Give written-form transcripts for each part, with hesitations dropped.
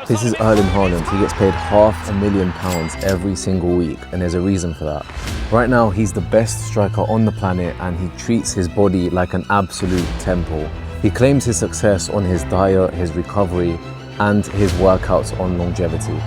This is Erling Haaland. He gets paid £500,000 every single week, and there's a reason for that. Right now, he's the best striker on the planet, and he treats his body like an absolute temple. He claims his success on his diet, his recovery, and his workouts on longevity.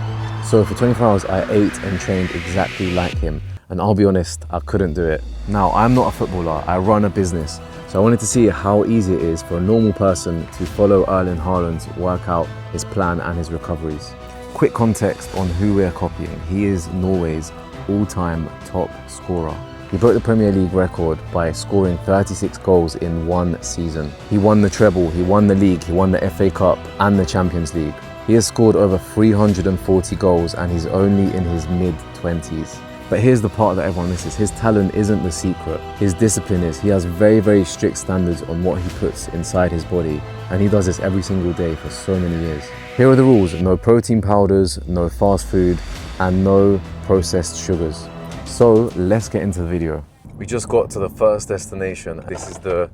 So for 24 hours, I ate and trained exactly like him. And I'll be honest, I couldn't do it. Now, I'm not a footballer, I run a business. So I wanted to see how easy it is for a normal person to follow Erling Haaland's workout, his plan and his recoveries. Quick context on who we're copying. He is Norway's all-time top scorer. He broke the Premier League record by scoring 36 goals in one season. He won the treble, he won the league, he won the FA Cup and the Champions League. He has scored over 340 goals and he's only in his mid-20s. But here's the part that everyone misses. His talent isn't the secret. His discipline is. He has very, very strict standards on what he puts inside his body. And he does this every single day for so many years. Here are the rules. No protein powders, no fast food, and no processed sugars. So let's get into the video. We just got to the first destination. This is the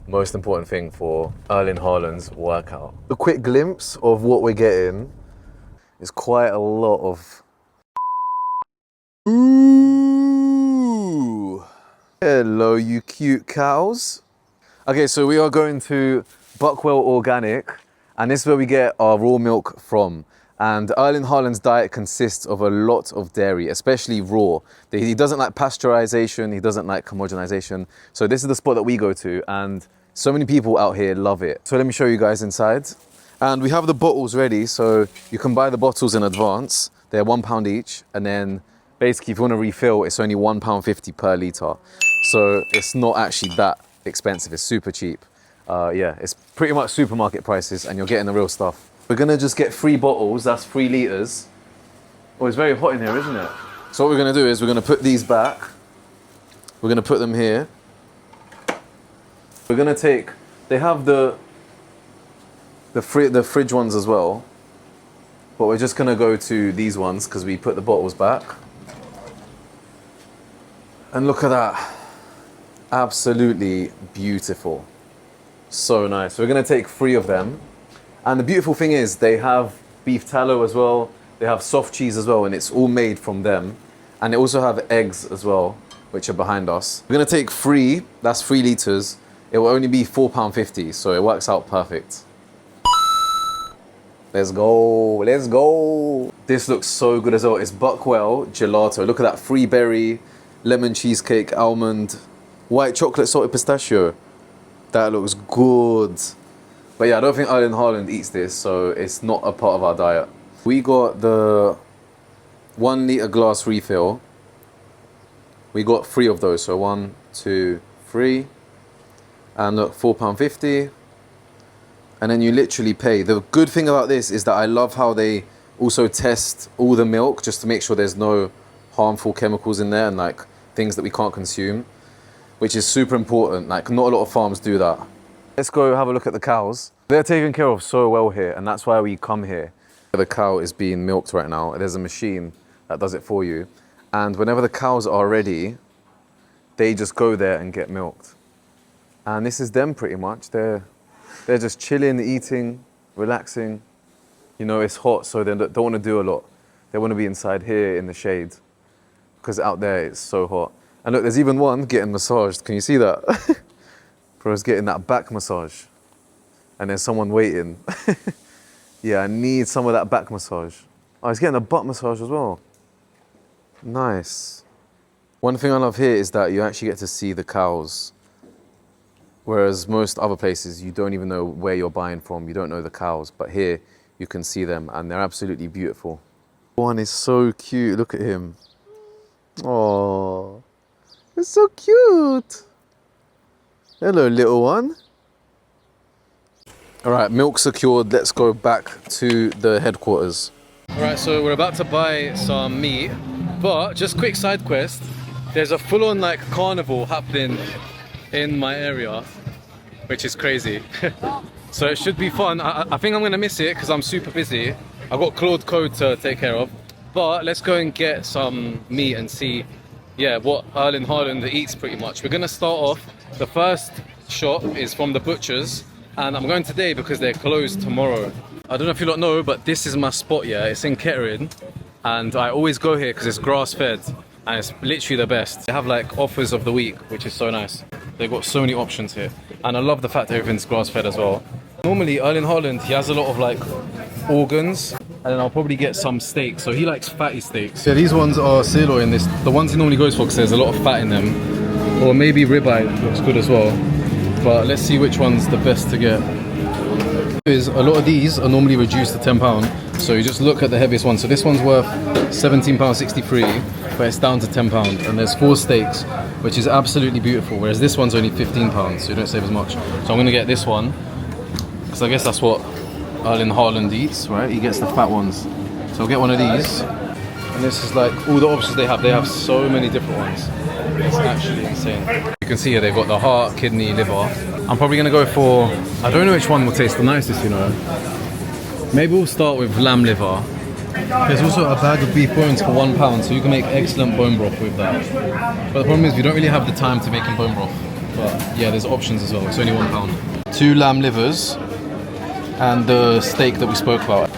most important thing for Erling Haaland's workout. A quick glimpse of what we're getting is quite a lot of... Ooh! Hello, you cute cows. Okay, so we are going to Buckwell Organic, and this is where we get our raw milk from. And Erling Haaland's diet consists of a lot of dairy, especially raw. He doesn't like pasteurization, he doesn't like homogenization. So this is the spot that we go to, and so many people out here love it. So let me show you guys inside. And we have the bottles ready, so you can buy the bottles in advance. They're £1 each, and then basically if you want to refill, it's only £1.50 per litre. So it's not actually that expensive, it's super cheap. Yeah, it's pretty much supermarket prices and you're getting the real stuff. We're gonna just get 3 bottles, that's 3 litres. Oh, it's very hot in here, isn't it? So what we're gonna do is we're gonna put these back. We're gonna put them here. We're gonna take, they have the fridge ones as well, but we're just gonna go to these ones because we put the bottles back. And look at that, absolutely beautiful. So nice. We're gonna take 3 of them. And the beautiful thing is they have beef tallow as well, they have soft cheese as well, and it's all made from them. And they also have eggs as well, which are behind us. We're gonna take 3, that's 3 litres. It will only be £4.50, so it works out perfect. Let's go, let's go. This looks so good as well. It's Buckwell gelato. Look at that, 3 berry, lemon cheesecake, almond, white chocolate salted pistachio. That looks good. But yeah, I don't think Erling Haaland eats this, so it's not a part of our diet. We got the 1 litre glass refill. We got 3 of those, so 1, 2, 3. And look, £4.50. And then you literally pay. The good thing about this is that I love how they also test all the milk just to make sure there's no harmful chemicals in there and like things that we can't consume, which is super important. Like not a lot of farms do that. Let's go have a look at the cows. They're taken care of so well here, and that's why we come here. The cow is being milked right now. There's a machine that does it for you. And whenever the cows are ready, they just go there and get milked. And this is them pretty much. They're just chilling, eating, relaxing. You know, it's hot, so they don't want to do a lot. They want to be inside here in the shade because out there it's so hot. And look, there's even one getting massaged. Can you see that? Bro's getting that back massage. And there's someone waiting. Yeah, I need some of that back massage. Oh, he's getting a butt massage as well. Nice. One thing I love here is that you actually get to see the cows. Whereas most other places, you don't even know where you're buying from. You don't know the cows. But here, you can see them and they're absolutely beautiful. One is so cute. Look at him. Oh, it's so cute. Hello, little one. All right, milk secured. Let's go back to the headquarters. All right, so we're about to buy some meat, but just quick side quest. There's a full-on like carnival happening in my area, which is crazy. So it should be fun. I think I'm gonna miss it because I'm super busy. I've got Claude Code to take care of, but let's go and get some meat and see, yeah, what Erling Haaland eats pretty much. We're gonna start off. The first shop is from the butchers, and I'm going today because they're closed tomorrow. I don't know if you lot know, but this is my spot, yeah. It's in Kettering, and I always go here because it's grass-fed, and it's literally the best. They have like offers of the week, which is so nice. They've got so many options here, and I love the fact that everything's grass-fed as well. Normally, Erling Haaland, he has a lot of like organs, and then I'll probably get some steak. So he likes fatty steaks. Yeah, these ones are sirloin. The ones he normally goes for because there's a lot of fat in them, or maybe ribeye looks good as well. But let's see which one's the best to get. Is a lot of these are normally reduced to £10, so you just look at the heaviest one. So this one's worth £17.63, but it's down to £10, and there's 4 steaks, which is absolutely beautiful, whereas this one's only £15, so you don't save as much. So I'm gonna get this one, because I guess that's what Erling Haaland eats, right? He gets the fat ones. So I'll get one of these, and this is like all the options they have. They have so many different ones. It's actually insane. You can see here they've got the heart, kidney, liver. I'm probably gonna go for, I don't know which one will taste the nicest, you know. Maybe we'll start with lamb liver. There's also a bag of beef bones for £1, so you can make excellent bone broth with that. But the problem is we don't really have the time to make bone broth. But yeah, there's options as well. It's only £1. 2 lamb livers and the steak that we spoke about.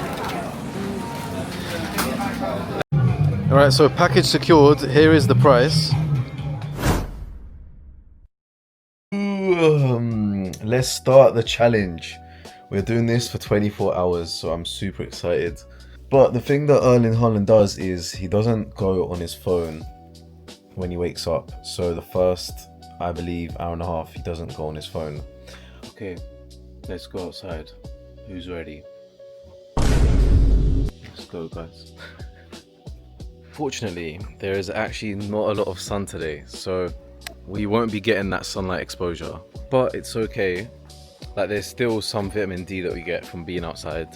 Alright, so package secured. Here is the price. Let's start the challenge. We're doing this for 24 hours, so I'm super excited. But the thing that Erling Haaland does is he doesn't go on his phone when he wakes up. So the first, I believe, hour and a half, he doesn't go on his phone. Okay, let's go outside. Who's ready? Let's go, guys. Fortunately, there is actually not a lot of sun today, so we won't be getting that sunlight exposure. But it's okay. Like, there's still some vitamin D that we get from being outside.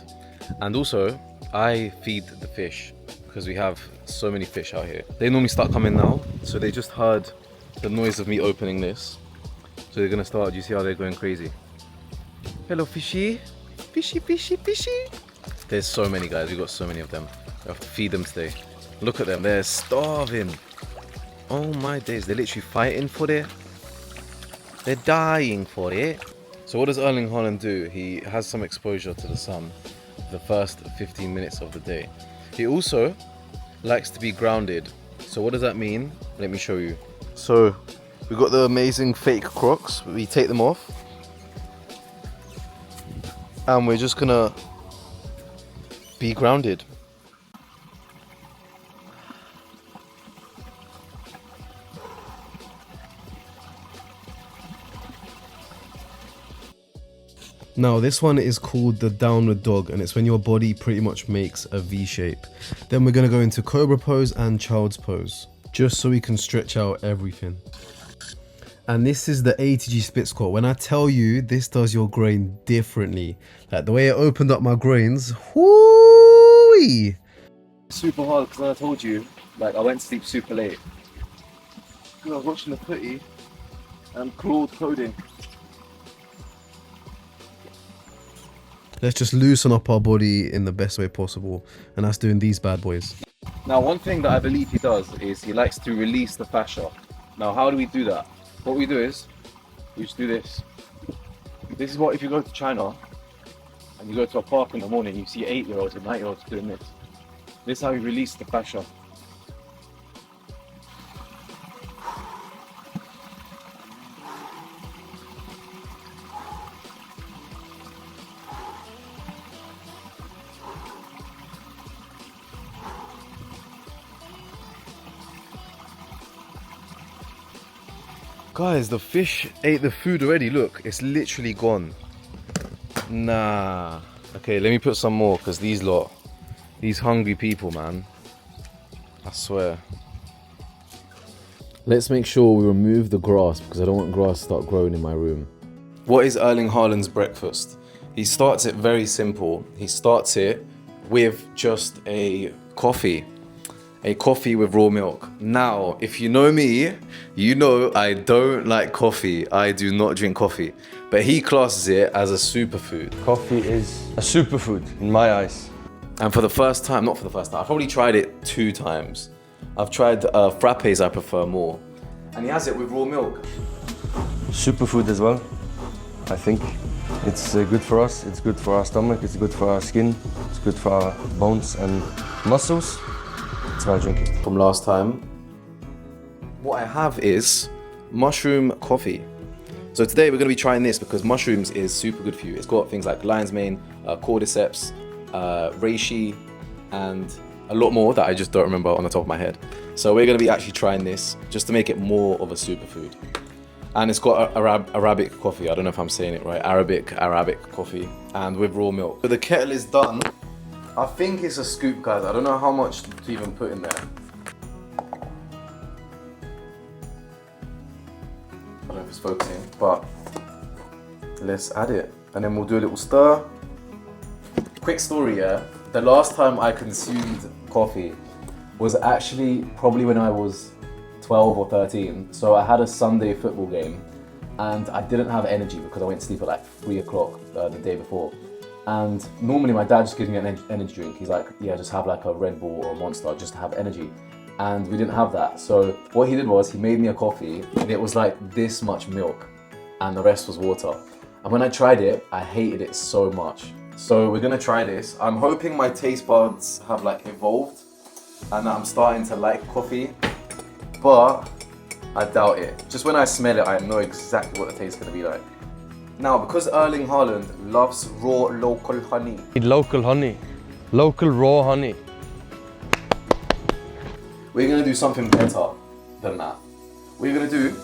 And also, I feed the fish because we have so many fish out here. They normally start coming now, so they just heard the noise of me opening this. So they're gonna start, do you see how they're going crazy? Hello, fishy. Fishy, fishy, fishy. There's so many, guys. We've got so many of them. We have to feed them today. Look at them, they're starving. Oh my days, they're literally fighting for it. They're dying for it. So what does Erling Haaland do? He has some exposure to the sun the first 15 minutes of the day. He also likes to be grounded. So what does that mean? Let me show you. So we've got the amazing fake Crocs. We take them off. And we're just gonna be grounded. Now this one is called the downward dog, and it's when your body pretty much makes a V shape. Then we're gonna go into cobra pose and child's pose, just so we can stretch out everything. And this is the ATG split squat. When I tell you this does your groin differently, like the way it opened up my groins, whoo! Super hard because I told you, like I went to sleep super late. I was watching the footy and crawled coding. Let's just loosen up our body in the best way possible, and that's doing these bad boys. Now, one thing that I believe he does is he likes to release the fascia. Now, how do we do that? What we do is, we just do this. This is what, if you go to China, and you go to a park in the morning, you see 8-year-olds and 9-year-olds doing this. This is how you release the fascia. Guys, the fish ate the food already. Look, it's literally gone. Nah. Okay, let me put some more, because these lot, these hungry people, man. I swear. Let's make sure we remove the grass, because I don't want grass to start growing in my room. What is Erling Haaland's breakfast? He starts it very simple. He starts it with just a coffee. A coffee with raw milk. Now, if you know me, you know I don't like coffee. I do not drink coffee. But he classes it as a superfood. Coffee is a superfood in my eyes. And for the first time, not for the first time, I've probably tried it 2 times. I've tried frappes, I prefer more. And he has it with raw milk. Superfood as well, I think. It's good for us, it's good for our stomach, it's good for our skin, it's good for our bones and muscles. That's why I drink it. From last time, what I have is mushroom coffee. So today we're going to be trying this because mushrooms is super good for you. It's got things like lion's mane, cordyceps, reishi, and a lot more that I just don't remember on the top of my head. So we're going to be actually trying this just to make it more of a superfood. And it's got Arabic coffee. I don't know if I'm saying it right. Arabic coffee, and with raw milk. So the kettle is done. I think it's a scoop, guys. I don't know how much to even put in there. I don't know if it's focusing, but let's add it. And then we'll do a little stir. Quick story, yeah? The last time I consumed coffee was actually probably when I was 12 or 13. So I had a Sunday football game and I didn't have energy because I went to sleep at like 3 o'clock the day before. And normally my dad just gives me an energy drink. He's like, yeah, just have like a Red Bull or a Monster just to have energy. And we didn't have that. So what he did was he made me a coffee and it was like this much milk and the rest was water. And when I tried it, I hated it so much. So we're gonna try this. I'm hoping my taste buds have like evolved and that I'm starting to like coffee, but I doubt it. Just when I smell it, I know exactly what the taste is gonna be like. Now, because Erling Haaland loves raw local honey. Local honey, local raw honey. We're gonna do something better than that. We're gonna do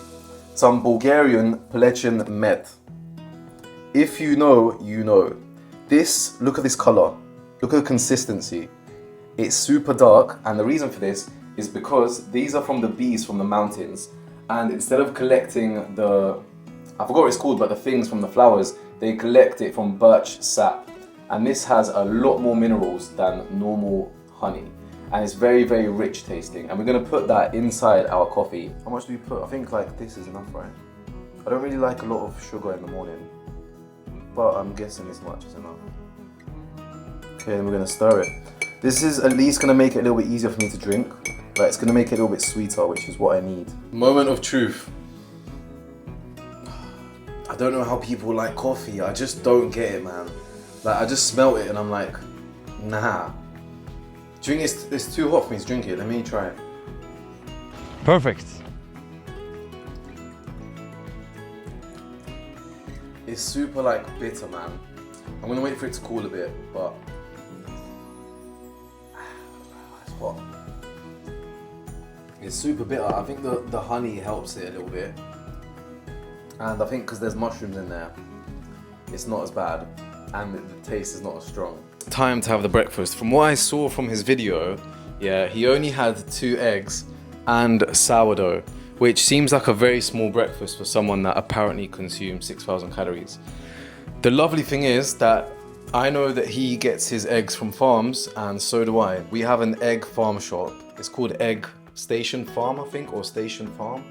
some Bulgarian Pelechin Med. If you know, you know. This, look at this color. Look at the consistency. It's super dark, and the reason for this is because these are from the bees from the mountains. And instead of collecting the, I forgot what it's called, but the things from the flowers, they collect it from birch sap. And this has a lot more minerals than normal honey. And it's very, very rich tasting. And we're gonna put that inside our coffee. How much do we put? I think like this is enough, right? I don't really like a lot of sugar in the morning, but I'm guessing this much is enough. Okay, then we're gonna stir it. This is at least gonna make it a little bit easier for me to drink. Like, it's gonna make it a little bit sweeter, which is what I need. Moment of truth. I don't know how people like coffee. I just don't get it, man. Like, I just smell it and I'm like, nah. Drink it's too hot for me to drink it. Let me try it. Perfect. It's super like bitter, man. I'm gonna wait for it to cool a bit, but it's hot. It's super bitter. I think the honey helps it a little bit. And I think because there's mushrooms in there, it's not as bad. And the taste is not as strong. Time to have the breakfast. From what I saw from his video, yeah, he only had 2 eggs and sourdough, which seems like a very small breakfast for someone that apparently consumes 6,000 calories. The lovely thing is that I know that he gets his eggs from farms, and so do I. We have an egg farm shop. It's called Egg Station Farm, I think, or Station Farm.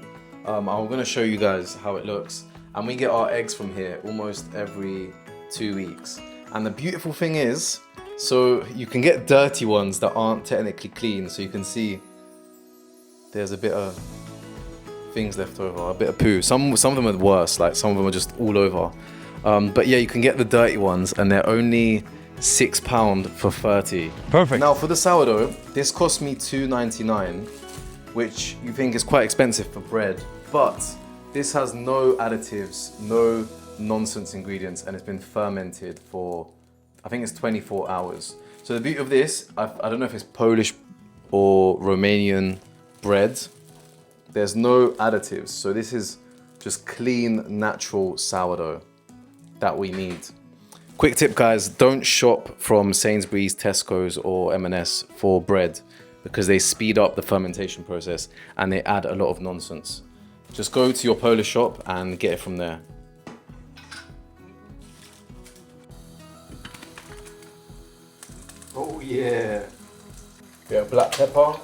I'm gonna show you guys how it looks. And we get our eggs from here almost every 2 weeks. And the beautiful thing is, so you can get dirty ones that aren't technically clean. So you can see there's a bit of things left over, a bit of poo. Some of them are worse, like some of them are just all over. But yeah, you can get the dirty ones and they're only £6 for 30. Perfect. Now for the sourdough, this cost me $2.99, which you think is quite expensive for bread, but this has no additives, no nonsense ingredients, and it's been fermented for, I think it's 24 hours. So the beauty of this, I don't know if it's Polish or Romanian bread. There's no additives, so this is just clean, natural sourdough that we need. Quick tip, guys, don't shop from Sainsbury's, Tesco's or M&S for bread because they speed up the fermentation process and they add a lot of nonsense. Just go to your Polish shop and get it from there. Oh yeah. Bit of black pepper.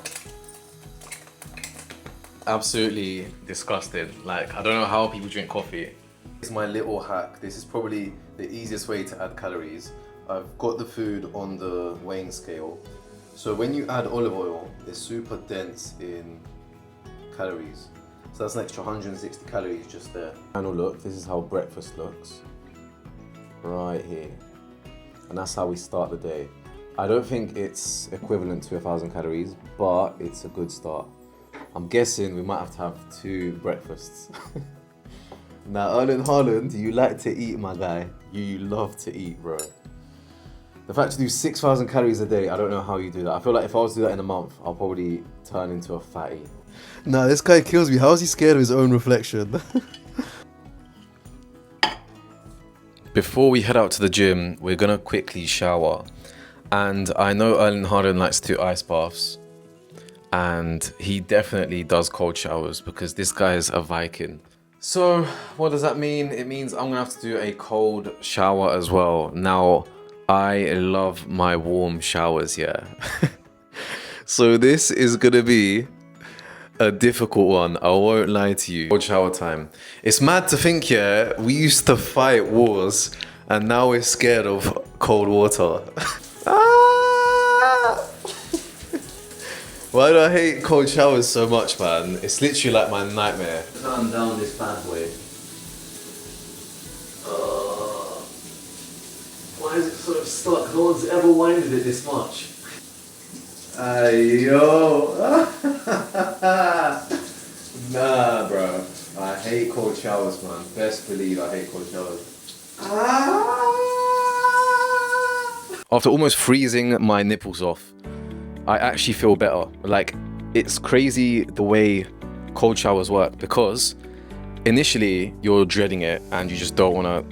Absolutely disgusting. Like, I don't know how people drink coffee. It's my little hack. This is probably the easiest way to add calories. I've got the food on the weighing scale. So when you add olive oil, it's super dense in calories. So that's an extra 160 calories just there. Final look, this is how breakfast looks. right here. And that's how we start the day. I don't think it's equivalent to 1,000 calories, but it's a good start. I'm guessing we might have to have 2 breakfasts. Now, Erling Haaland, you like to eat, my guy. You love to eat, bro. The fact to do 6,000 calories a day, I don't know how you do that. I feel like if I was to do that in a month, I'll probably turn into a fatty. Nah, this guy kills me. How is he scared of his own reflection? Before we head out to the gym, we're gonna quickly shower. And I know Erling Haaland likes to do ice baths. And he definitely does cold showers because this guy is a Viking. So, what does that mean? It means I'm gonna have to do a cold shower as well. Now, I love my warm showers, yeah. So this is gonna be a difficult one, I won't lie to you. Cold shower time. It's mad to think, yeah, we used to fight wars and now we're scared of cold water. Ah! Why do I hate cold showers so much, man? It's literally like my nightmare. Turn down this bad boy. Why is it so stuck? No one's ever winded it this much. Yo. Nah, bro. I hate cold showers, man. Best believe I hate cold showers. After almost freezing my nipples off, I actually feel better. Like, it's crazy the way cold showers work because initially you're dreading it and you just don't want to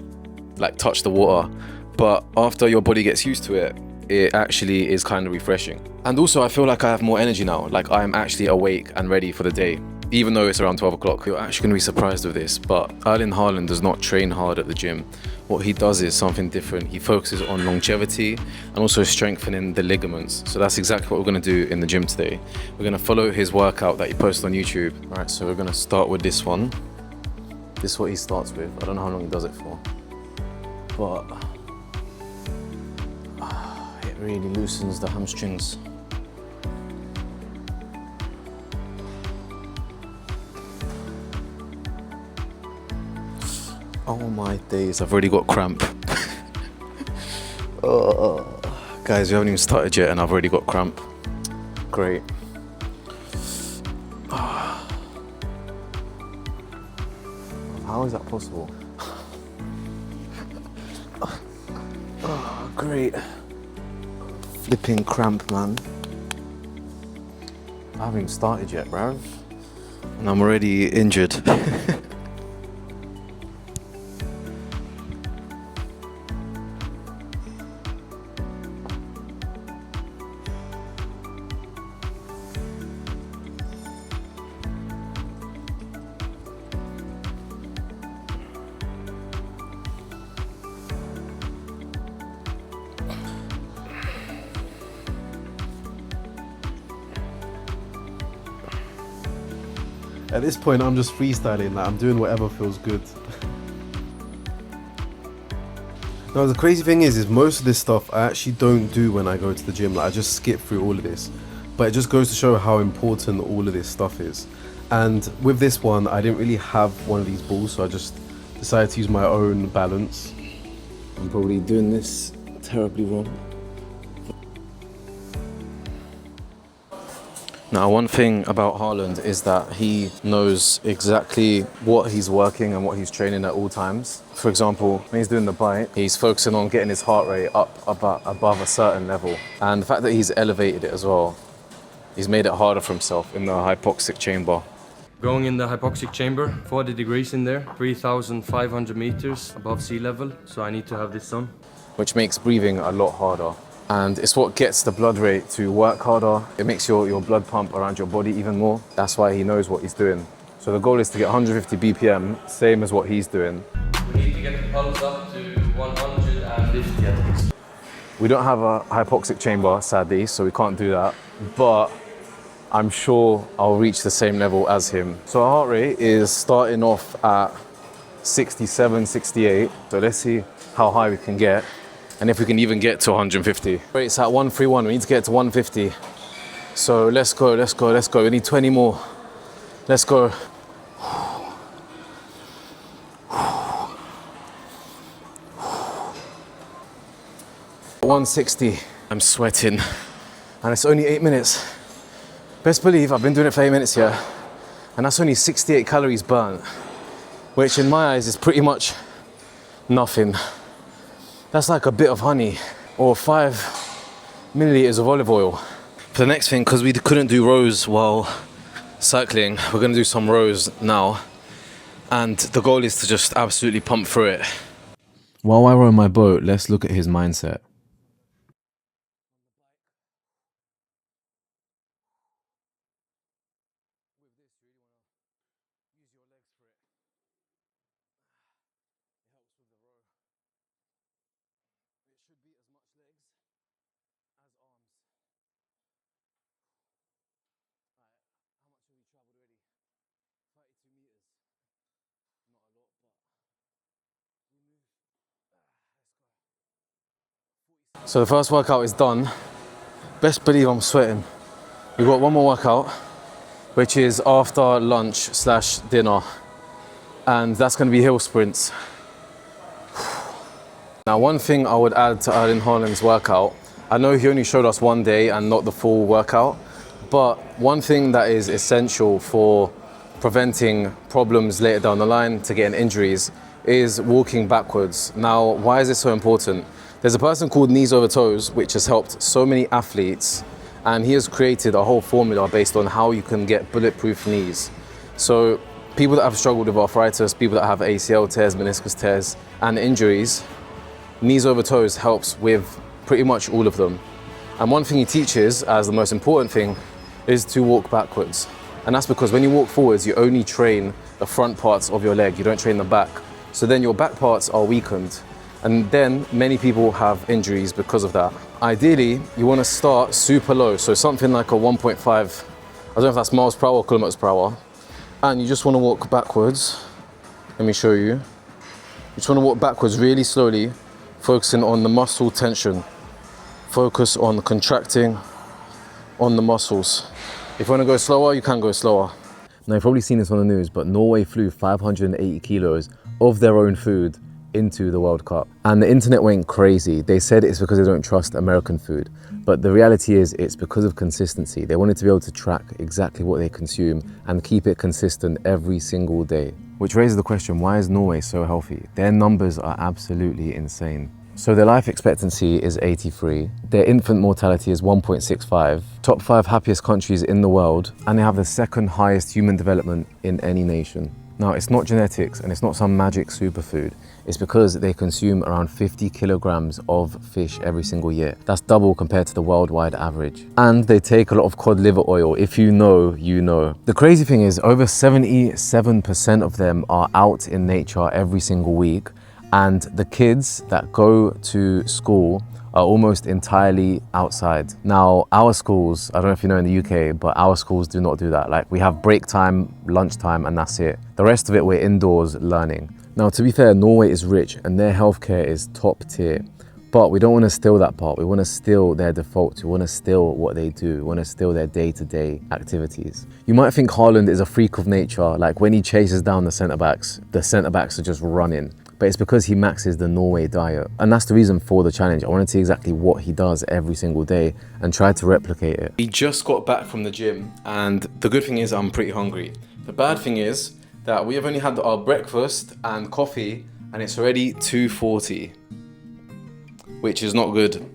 like touch the water. But after your body gets used to it, it actually is kind of refreshing. And also I feel like I have more energy now. Like I'm actually awake and ready for the day. Even though it's around 12 o'clock, you're actually going to be surprised with this, but Erling Haaland does not train hard at the gym. What he does is something different. He focuses on longevity and also strengthening the ligaments. So that's exactly what we're going to do in the gym today. We're going to follow his workout that he posted on YouTube. All right, so we're going to start with this one. This is what he starts with. I don't know how long he does it for, but it really loosens the hamstrings. Oh my days, I've already got cramp. Guys, we haven't even started yet and I've already got cramp. Great. How is that possible? Great. Flipping cramp, man. I haven't even started yet, bruv. And I'm already injured. At this point, I'm just freestyling, like I'm doing whatever feels good. Now, the crazy thing is most of this stuff I actually don't do when I go to the gym. Like I just skip through all of this, but it just goes to show how important all of this stuff is. And with this one, I didn't really have one of these balls, so I just decided to use my own balance. I'm probably doing this terribly wrong. Now, one thing about Haaland is that he knows exactly what he's working and what he's training at all times. For example, when he's doing the bike, he's focusing on getting his heart rate up above a certain level. And the fact that he's elevated it as well, he's made it harder for himself in the hypoxic chamber. Going in the hypoxic chamber, 40 degrees in there, 3,500 meters above sea level, so I need to have this on. Which makes breathing a lot harder. And it's what gets the blood rate to work harder. It makes your blood pump around your body even more. That's why he knows what he's doing. So the goal is to get 150 BPM, same as what he's doing. We need to get the pulse up to 150 at least. We don't have a hypoxic chamber, sadly, so we can't do that. But I'm sure I'll reach the same level as him. So our heart rate is starting off at 67, 68. So let's see how high we can get. And if we can even get to 150. It's at 131, we need to get to 150. So let's go, let's go, let's go. We need 20 more. Let's go. 160. I'm sweating and it's only 8 minutes. Best believe I've been doing it for 8 minutes here and that's only 68 calories burnt, which in my eyes is pretty much nothing. That's like a bit of honey or 5 milliliters of olive oil. For the next thing, because we couldn't do rows while cycling, we're gonna do some rows now. And the goal is to just absolutely pump through it. While I row my boat, let's look at his mindset. So the first workout is done. Best believe I'm sweating. We've got one more workout, which is after lunch / dinner. And that's gonna be hill sprints. Now, one thing I would add to Erling Haaland's workout, I know he only showed us one day and not the full workout, but one thing that is essential for preventing problems later down the line to getting injuries is walking backwards. Now, why is this so important? There's a person called Knees Over Toes, which has helped so many athletes, and he has created a whole formula based on how you can get bulletproof knees. So people that have struggled with arthritis, people that have ACL tears, meniscus tears, and injuries, Knees Over Toes helps with pretty much all of them. And one thing he teaches as the most important thing is to walk backwards. And that's because when you walk forwards, you only train the front parts of your leg, you don't train the back. So then your back parts are weakened. And then many people have injuries because of that. Ideally, you want to start super low. So something like a 1.5, I don't know if that's miles per hour or kilometers per hour. And you just want to walk backwards. Let me show you. You just want to walk backwards really slowly, focusing on the muscle tension. Focus on contracting on the muscles. If you want to go slower, you can go slower. Now, you've probably seen this on the news, but Norway flew 580 kilos of their own food into the World Cup. And the internet went crazy. They said it's because they don't trust American food. But the reality is it's because of consistency. They wanted to be able to track exactly what they consume and keep it consistent every single day. Which raises the question, why is Norway so healthy? Their numbers are absolutely insane. So their life expectancy is 83, their infant mortality is 1.65, top 5 happiest countries in the world, and they have the second highest human development in any nation. Now, it's not genetics and it's not some magic superfood. It's because they consume around 50 kilograms of fish every single year. That's double compared to the worldwide average. And they take a lot of cod liver oil. If you know, you know. The crazy thing is over 77% of them are out in nature every single week. And the kids that go to school are almost entirely outside. Now, our schools, I don't know if you know in the UK, but our schools do not do that. Like, we have break time, lunch time, and that's it. The rest of it, we're indoors learning. Now, to be fair, Norway is rich and their healthcare is top tier. But we don't want to steal that part. We want to steal their defaults. We want to steal what they do. We want to steal their day-to-day activities. You might think Haaland is a freak of nature. Like, when he chases down the centre-backs are just running. But it's because he maxes the Norway diet. And that's the reason for the challenge. I wanted to see exactly what he does every single day and try to replicate it. We just got back from the gym and the good thing is I'm pretty hungry. The bad thing is that we have only had our breakfast and coffee and it's already 2:40, which is not good.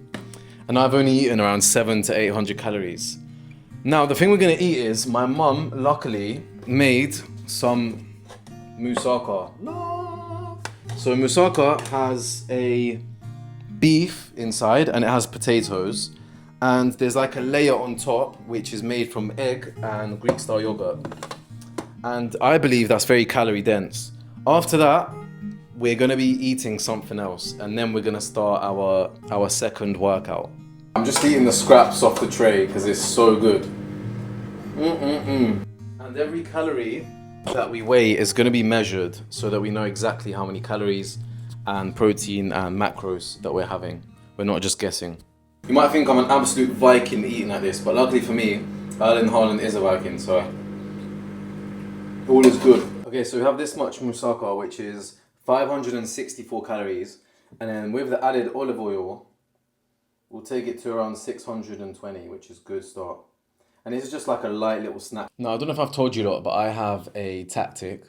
And I've only eaten around 700 to 800 calories. Now, the thing we're gonna eat is my mum luckily made some moussaka. So moussaka has a beef inside and it has potatoes and there's like a layer on top which is made from egg and Greek style yogurt. And I believe that's very calorie dense. After that, we're gonna be eating something else and then we're gonna start our second workout. I'm just eating the scraps off the tray because it's so good. And every calorie that we weigh is going to be measured so that we know exactly how many calories and protein and macros that we're having. We're not just guessing. You might think I'm an absolute Viking eating like this, but luckily for me, Erling Haaland is a Viking, so all is good. Okay, so we have this much moussaka, which is 564 calories, and then with the added olive oil, We'll take it to around 620, which is good start. And this is just like a light little snack. Now, I don't know if I've told you a lot, but I have a tactic.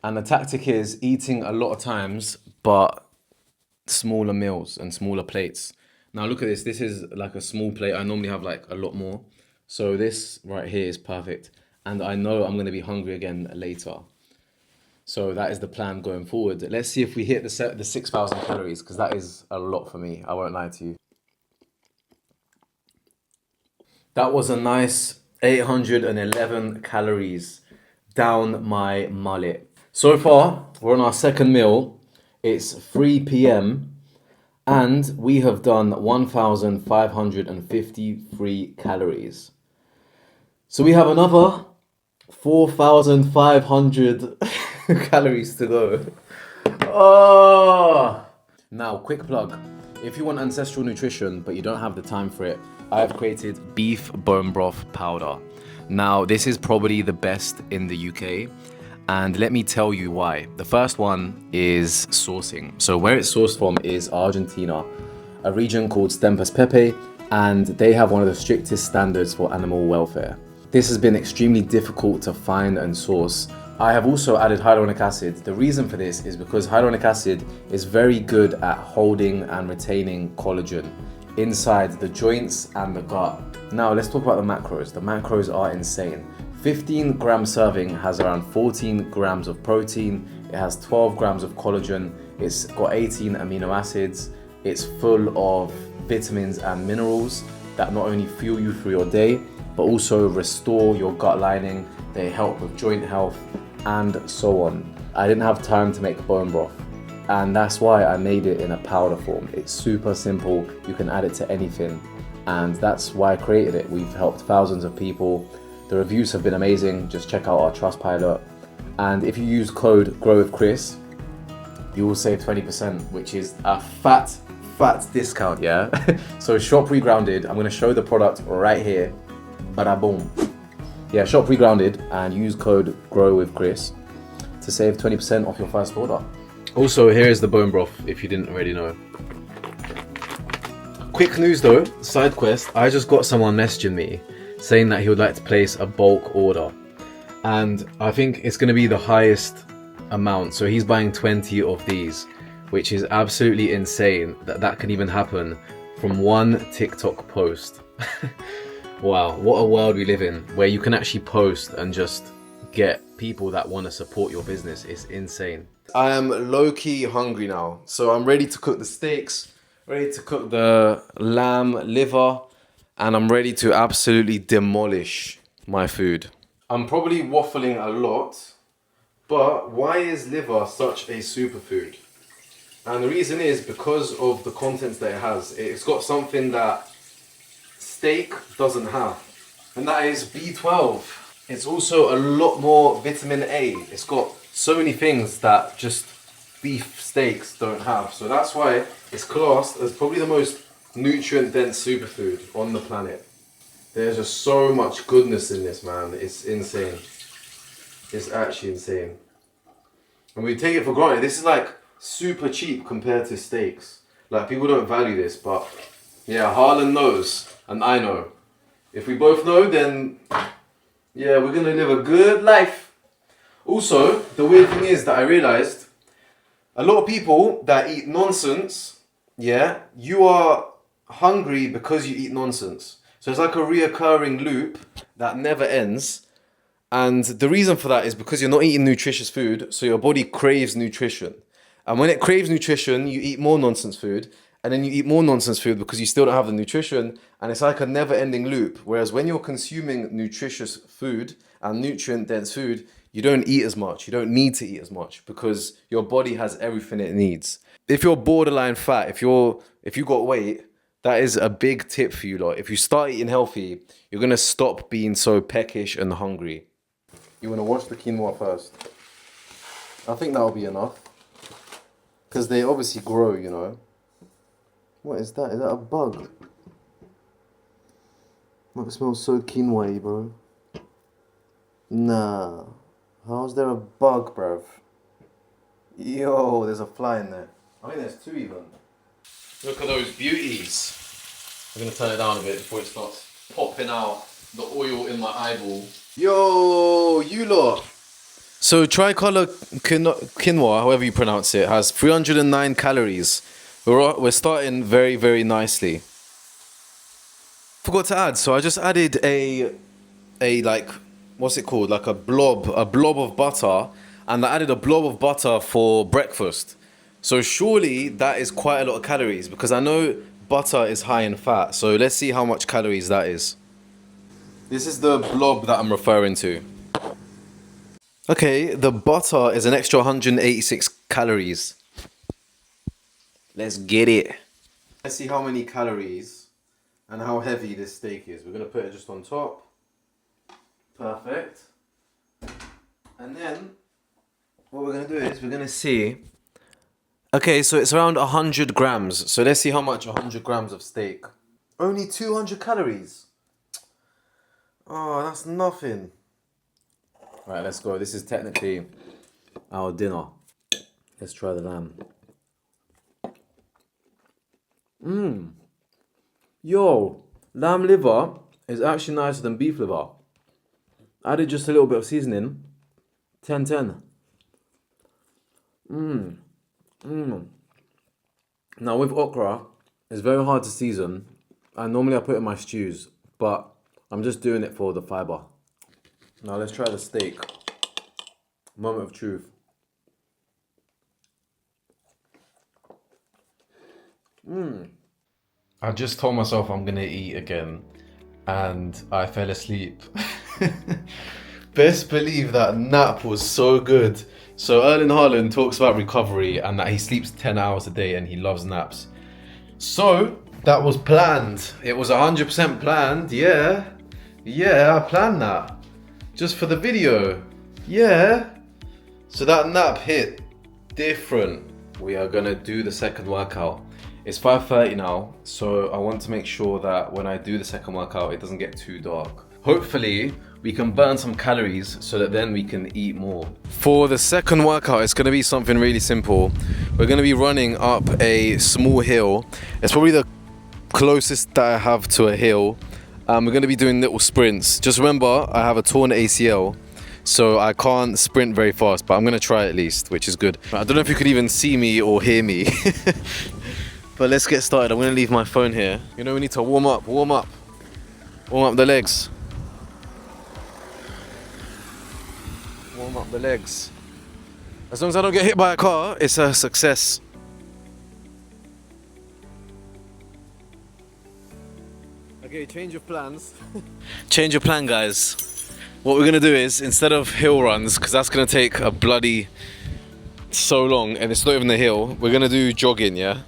And the tactic is eating a lot of times, but smaller meals and smaller plates. Now look at this. This is like a small plate. I normally have like a lot more. So this right here is perfect. And I know I'm going to be hungry again later. So that is the plan going forward. Let's see if we hit the 6,000 calories, because that is a lot for me. I won't lie to you. That was a nice 811 calories down my mullet. So far, we're on our second meal. It's 3 p.m. and we have done 1,553 calories. So we have another 4,500 calories to go. Oh! Now, quick plug. If you want ancestral nutrition, but you don't have the time for it, I have created beef bone broth powder. Now, this is probably the best in the UK. And let me tell you why. The first one is sourcing. So where it's sourced from is Argentina, a region called Stempes Pepe, and they have one of the strictest standards for animal welfare. This has been extremely difficult to find and source. I have also added hyaluronic acid. The reason for this is because hyaluronic acid is very good at holding and retaining collagen inside the joints and the gut. Now let's talk about the macros. The macros are insane. 15 gram serving has around 14 grams of protein. It has 12 grams of collagen. It's got 18 amino acids. It's full of vitamins and minerals that not only fuel you through your day, but also restore your gut lining. They help with joint health and so on. I didn't have time to make bone broth, and that's why I made it in a powder form. It's super simple. You can add it to anything, and that's why I created it. We've helped thousands of people. The reviews have been amazing. Just check out our Trustpilot. And if you use code GROWWITHCHRIS, you will save 20%, which is a fat discount, yeah? So shop regrounded. I'm gonna show the product right here. Bada boom. Yeah, shop regrounded and use code GROWWITHCHRIS to save 20% off your first order. Also, here is the bone broth, if you didn't already know. Quick news though, side quest. I just got someone messaging me saying that he would like to place a bulk order, and I think it's going to be the highest amount. So he's buying 20 of these, which is absolutely insane that that can even happen from one TikTok post. Wow, what a world we live in, where you can actually post and just get people that want to support your business. It's insane. I am low-key hungry now, so I'm ready to cook the steaks, ready to cook the lamb liver, and I'm ready to absolutely demolish my food. I'm probably waffling a lot, but why is liver such a superfood? And the reason is because of the contents that it has. It's got something that steak doesn't have, and that is B12. It's also a lot more vitamin A. It's got so many things that just beef steaks don't have. So that's why it's classed as probably the most nutrient-dense superfood on the planet. There's just so much goodness in this, man. It's insane. It's actually insane. And we take it for granted. This is like super cheap compared to steaks. Like, people don't value this, but yeah, Haaland knows and I know. If we both know, then yeah, we're gonna live a good life. Also, the weird thing is that I realized a lot of people that eat nonsense, yeah, you are hungry because you eat nonsense. So it's like a reoccurring loop that never ends. And the reason for that is because you're not eating nutritious food, so your body craves nutrition. And when it craves nutrition, you eat more nonsense food, and then you eat more nonsense food because you still don't have the nutrition, and it's like a never-ending loop. Whereas when you're consuming nutritious food and nutrient-dense food, you don't eat as much. You don't need to eat as much because your body has everything it needs. If you're borderline fat, if you got weight, that is a big tip for you lot. If you start eating healthy, you're gonna stop being so peckish and hungry. You wanna wash the quinoa first. I think that'll be enough, because they obviously grow, you know. What is that? Is that a bug? That smells so quinoa-y, bro. Nah. How's there a bug, bruv? Yo, there's a fly in there. I think there's two even. Look at those beauties. I'm gonna turn it down a bit before it starts popping out the oil in my eyeball. Yo, you lot. So tricolor quinoa, however you pronounce it, has 309 calories. We're starting very, very nicely. Forgot to add, so I just added a like, what's it called? Like a blob of butter, and I added a blob of butter for breakfast. So surely that is quite a lot of calories because I know butter is high in fat. So let's see how much calories that is. This is the blob that I'm referring to. Okay, the butter is an extra 186 calories. Let's get it. Let's see how many calories and how heavy this steak is. We're gonna put it just on top. Perfect. And then what we're gonna do is we're gonna see. Okay, so it's around 100 grams. So let's see how much 100 grams of steak. Only 200 calories. Oh, that's nothing. Right, let's go. This is technically our dinner. Let's try the lamb. Yo, lamb liver is actually nicer than beef liver. Added just a little bit of seasoning. 10-10. Now with okra, it's very hard to season. And normally I put it in my stews, but I'm just doing it for the fiber. Now let's try the steak. Moment of truth. I just told myself I'm gonna eat again, and I fell asleep. Best believe that nap was so good. So Erling Haaland talks about recovery and that he sleeps 10 hours a day and he loves naps. So that was planned. It was 100% planned. Yeah, I planned that just for the video. Yeah. So that nap hit different. We are gonna do the second workout. It's 5:30 now, so I want to make sure that when I do the second workout, it doesn't get too dark. Hopefully, we can burn some calories so that then we can eat more. For the second workout, it's gonna be something really simple. We're gonna be running up a small hill. It's probably the closest that I have to a hill. We're gonna be doing little sprints. Just remember, I have a torn ACL, so I can't sprint very fast, but I'm gonna try at least, which is good. I don't know if you could even see me or hear me. But let's get started. I'm gonna leave my phone here. You know, we need to warm up the legs. Warm up the legs. As long as I don't get hit by a car, it's a success. Okay, change of plans. Change of plan, guys. What we're gonna do is, instead of hill runs, because that's gonna take a bloody so long, and it's not even the hill, we're gonna do jogging, yeah?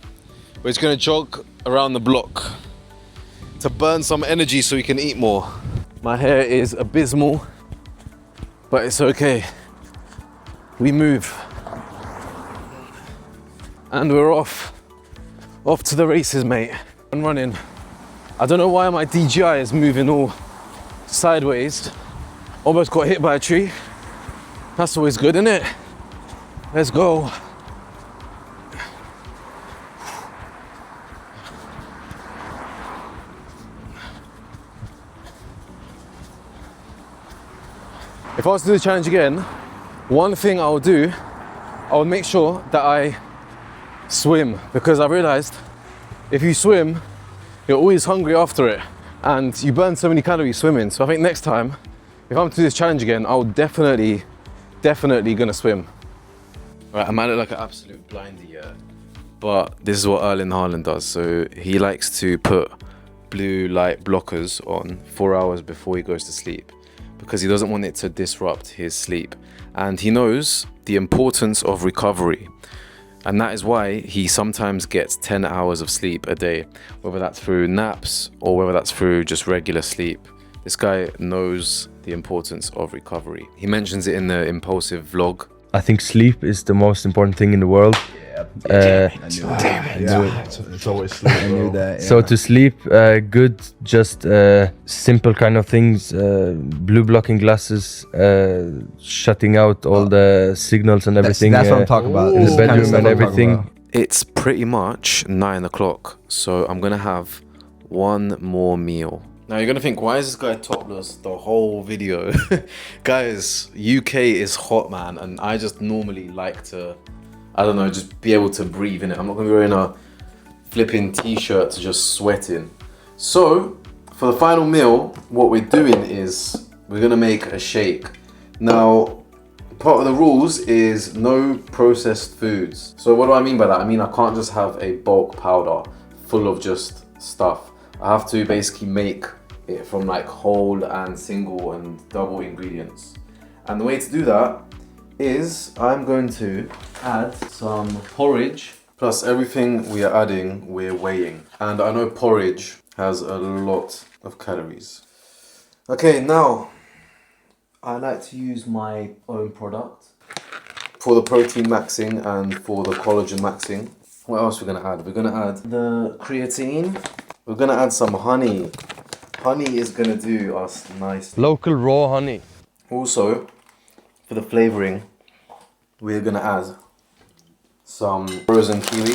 We're just gonna jog around the block to burn some energy so we can eat more. My hair is abysmal, but it's okay. We move. And we're off to the races, mate. I'm running. I don't know why my DJI is moving all sideways. Almost got hit by a tree. That's always good, isn't it? Let's go. If I was to do the challenge again, one thing I'll do, I'll make sure that I swim, because I realized if you swim, you're always hungry after it and you burn so many calories swimming. So I think next time, if I'm to do this challenge again, I'll definitely gonna swim. Right, I might look like an absolute blindy, yeah, but this is what Erling Haaland does. So he likes to put blue light blockers on 4 hours before he goes to sleep, because he doesn't want it to disrupt his sleep. And he knows the importance of recovery. And that is why he sometimes gets 10 hours of sleep a day, whether that's through naps or whether that's through just regular sleep. This guy knows the importance of recovery. He mentions it in the impulsive vlog. I think sleep is the most important thing in the world. It's always sleep. I knew that. Yeah. So to sleep, good, just simple kind of things, blue blocking glasses, shutting out all the signals and everything. That's what I'm talking about. In the bedroom and everything. It's pretty much 9 o'clock, so I'm gonna have One more meal. Now you're gonna think, why is this guy topless the whole video? Guys, UK is hot, man, and I just normally like to, I don't know, just be able to breathe in it. I'm not gonna be wearing a flipping t-shirt to just sweat in. So, for the final meal, what we're doing is we're gonna make a shake. Now, part of the rules is no processed foods. So what do I mean by that? I mean, I can't just have a bulk powder full of just stuff. I have to basically make it from like whole and single and double ingredients. And the way to do that is I'm going to add some porridge, plus everything we are adding, we're weighing. And I know porridge has a lot of calories. Okay, now, I like to use my own product for the protein maxing and for the collagen maxing. What else we're gonna add? We're gonna add the creatine. We're gonna add some honey. Honey is gonna do us nice. Local raw honey. Also, for the flavoring, we're gonna add some frozen kiwi,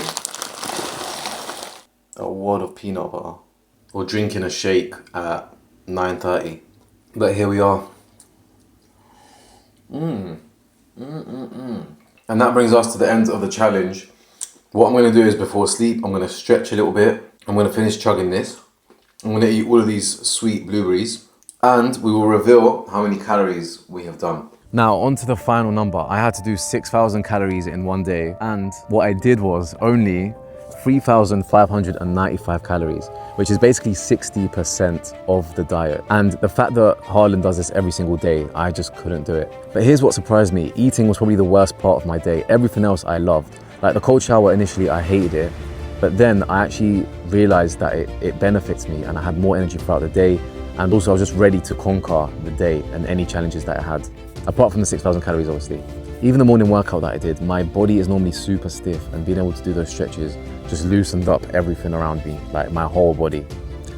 a wad of peanut butter. We're drinking a shake at 9:30. But here we are. And that brings us to the end of the challenge. What I'm gonna do is before sleep, I'm gonna stretch a little bit. I'm gonna finish chugging this. I'm gonna eat all of these sweet blueberries, and we will reveal how many calories we have done. Now, on to the final number. I had to do 6,000 calories in one day, and what I did was only 3,595 calories, which is basically 60% of the diet. And the fact that Haaland does this every single day, I just couldn't do it. But here's what surprised me. Eating was probably the worst part of my day. Everything else I loved. Like the cold shower, initially I hated it, but then I actually realized that it benefits me and I had more energy throughout the day. And also I was just ready to conquer the day and any challenges that I had. Apart from the 6,000 calories, obviously. Even the morning workout that I did, my body is normally super stiff, and being able to do those stretches just loosened up everything around me, like my whole body.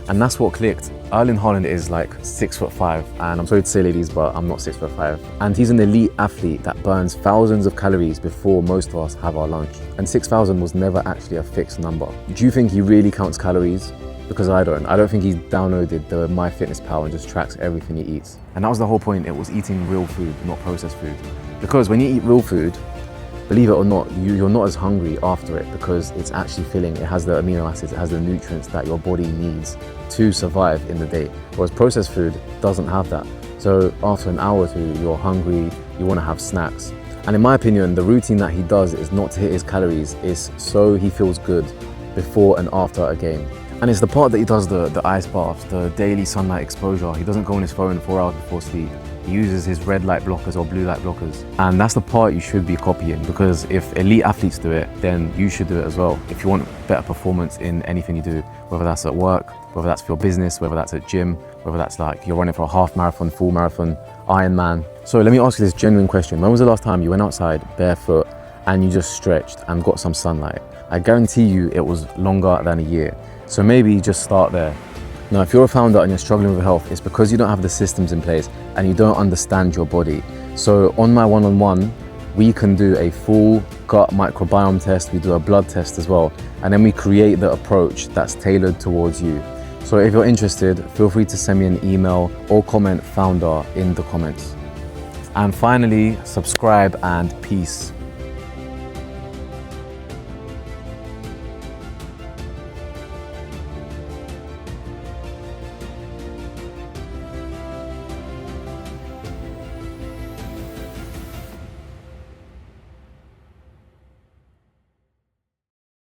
And that's what clicked. Erling Haaland is like 6'5", and I'm sorry to say ladies, but I'm not 6'5". And he's an elite athlete that burns thousands of calories before most of us have our lunch. And 6,000 was never actually a fixed number. Do you think he really counts calories? Because I don't. I don't think he's downloaded the MyFitnessPal and just tracks everything he eats. And that was the whole point. It was eating real food, not processed food. Because when you eat real food, believe it or not, you're not as hungry after it because it's actually filling. It has the amino acids, it has the nutrients that your body needs to survive in the day. Whereas processed food doesn't have that. So after an hour or two, you're hungry, you want to have snacks. And in my opinion, the routine that he does is not to hit his calories, it's so he feels good before and after a game. And it's the part that he does the ice baths, the daily sunlight exposure. He doesn't go on his phone 4 hours before sleep. He uses his red light blockers or blue light blockers. And that's the part you should be copying, because if elite athletes do it, then you should do it as well. If you want better performance in anything you do, whether that's at work, whether that's for your business, whether that's at gym, whether that's like you're running for a half marathon, full marathon, Ironman. So let me ask you this genuine question. When was the last time you went outside barefoot and you just stretched and got some sunlight? I guarantee you it was longer than a year. So maybe just start there. Now, if you're a founder and you're struggling with health, it's because you don't have the systems in place and you don't understand your body. So on my one-on-one, we can do a full gut microbiome test. We do a blood test as well. And then we create the approach that's tailored towards you. So if you're interested, feel free to send me an email or comment founder in the comments. And finally, subscribe and peace.